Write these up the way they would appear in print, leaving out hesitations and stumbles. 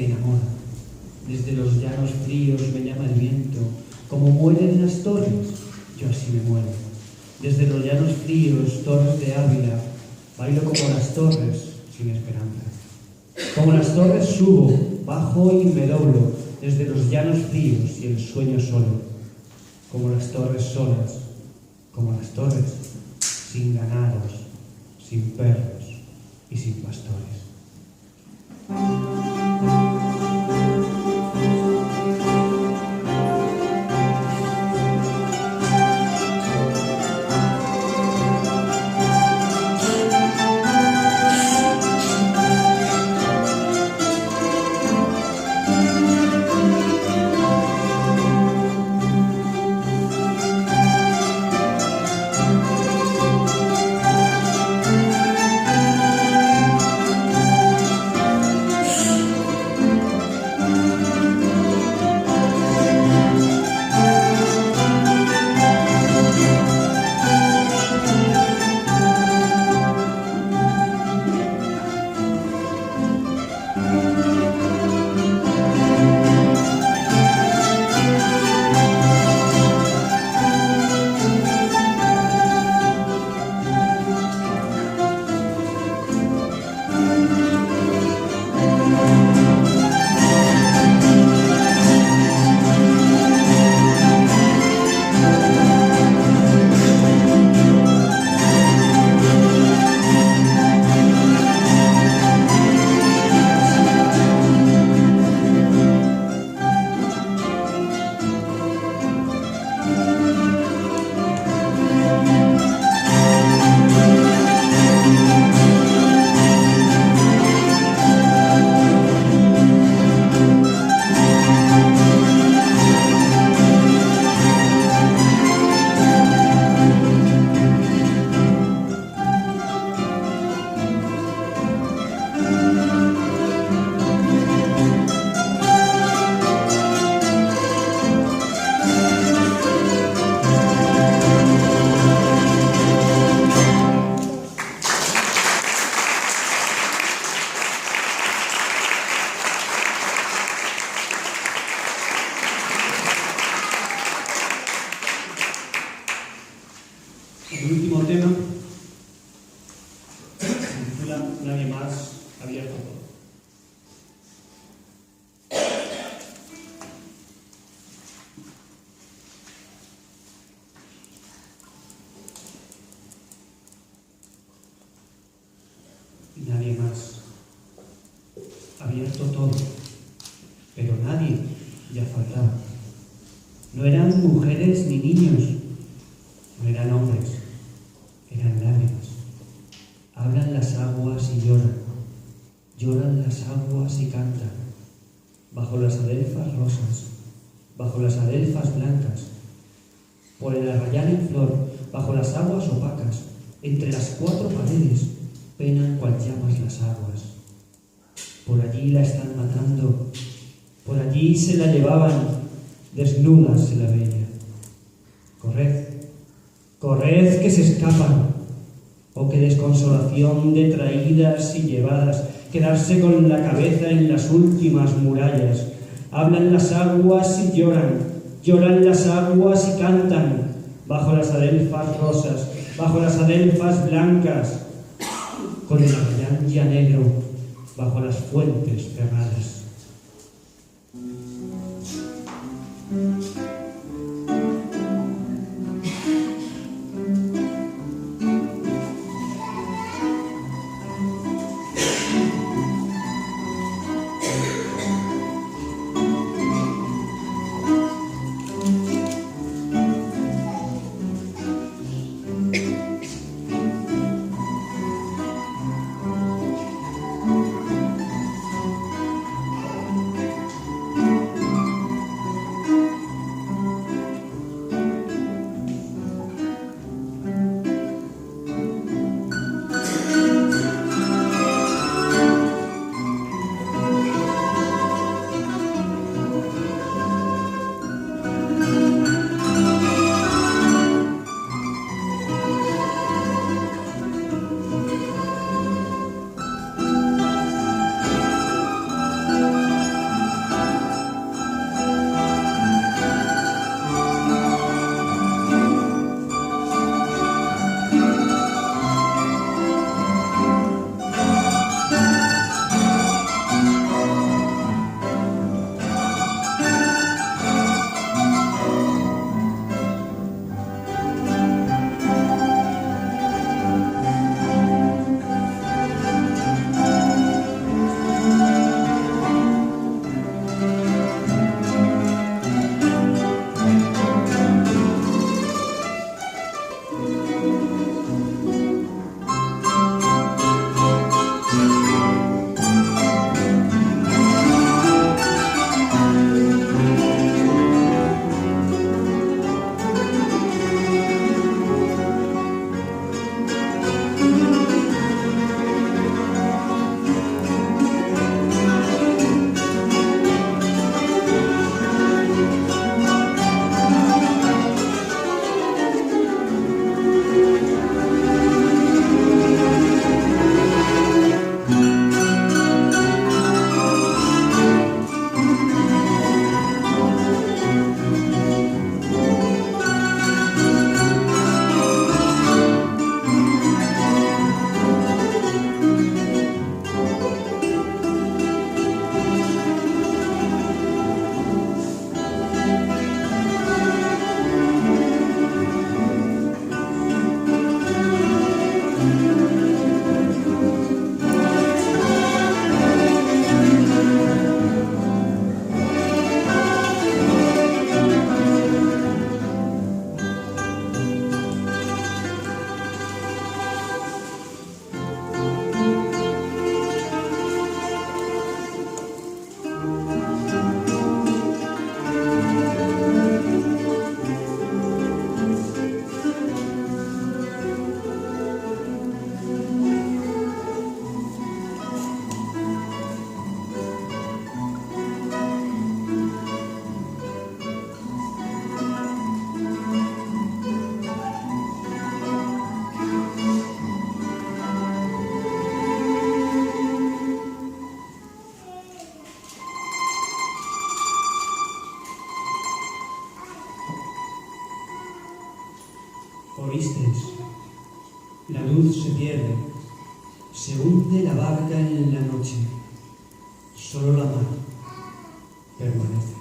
enamora. Desde los llanos fríos me llama el viento, como mueren las torres, yo así me muero. Desde los llanos fríos, torres de Ávila, bailo como las torres, sin esperanza. Como las torres subo, bajo y me doblo, desde los llanos fríos y el sueño solo. Como las torres solas, como las torres, sin ganados, sin perros y sin pastores. El último tema se titula Nadie más abierto todo. Nadie más. Abierto todo. Pero nadie ya faltaba. No eran mujeres ni niños. No eran hombres. Eran lágrimas. Hablan las aguas y lloran. Lloran las aguas y cantan. Bajo las adelfas rosas. Bajo las adelfas blancas. Por el arrayal en flor. Bajo las aguas opacas. Entre las cuatro paredes. Penan cual llamas las aguas. Por allí la están matando. Por allí se la llevaban. Desnuda se la veía. Corred. Corred que se escapan. Oh, qué desconsolación de traídas y llevadas. Quedarse con la cabeza en las últimas murallas. Hablan las aguas y lloran. Lloran las aguas y cantan. Bajo las adelfas rosas. Bajo las adelfas blancas. Con el arrayán ya negro, bajo las fuentes cerradas. Oísteis, la luz se pierde, se hunde la barca en la noche, solo la mar permanece.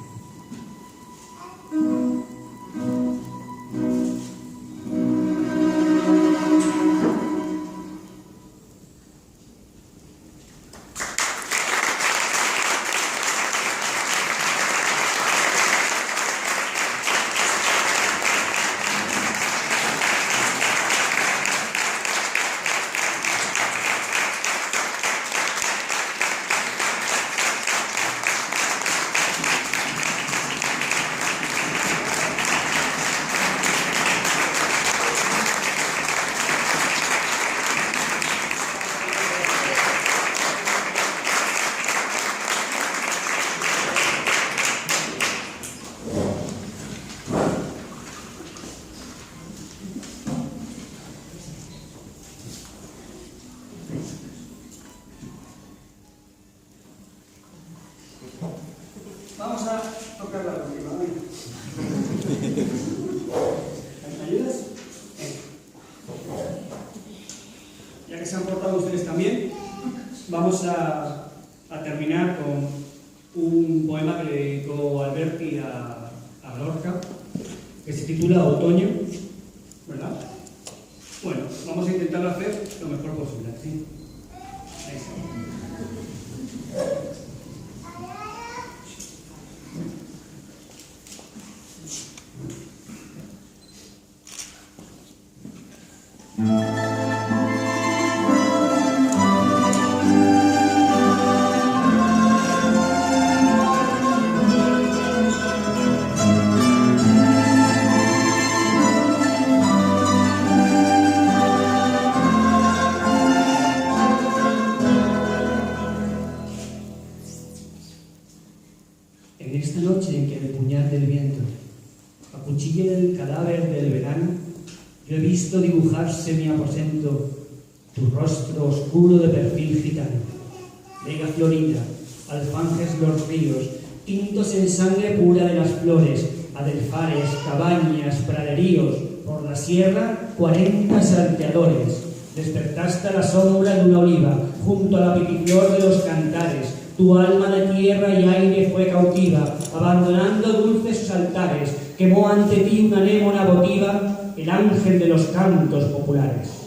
Vamos a tocar la última. ¿Me ayudas? Ya que se han portado ustedes también, vamos a terminar con un poema que le dedicó Alberti a Lorca, que se titula Otoño, ¿verdad? Bueno, vamos a intentar hacer lo mejor posible, ¿sí? Ahí está. En esta noche en que el puñal del viento acuchilla el cadáver del verano, yo he visto dibujarse mi aposento, tu rostro oscuro de perfil gitano. Vega florida, alfanjes los ríos, tintos en sangre pura de las flores, adelfares, cabañas, praderíos, por la sierra 40 salteadores. Despertaste a la sombra de una oliva, junto a la pequiflor de los cantares. Tu alma de tierra y aire fue cautiva, abandonando dulces sus altares. Quemó ante ti una anémona votiva, el ángel de los cantos populares.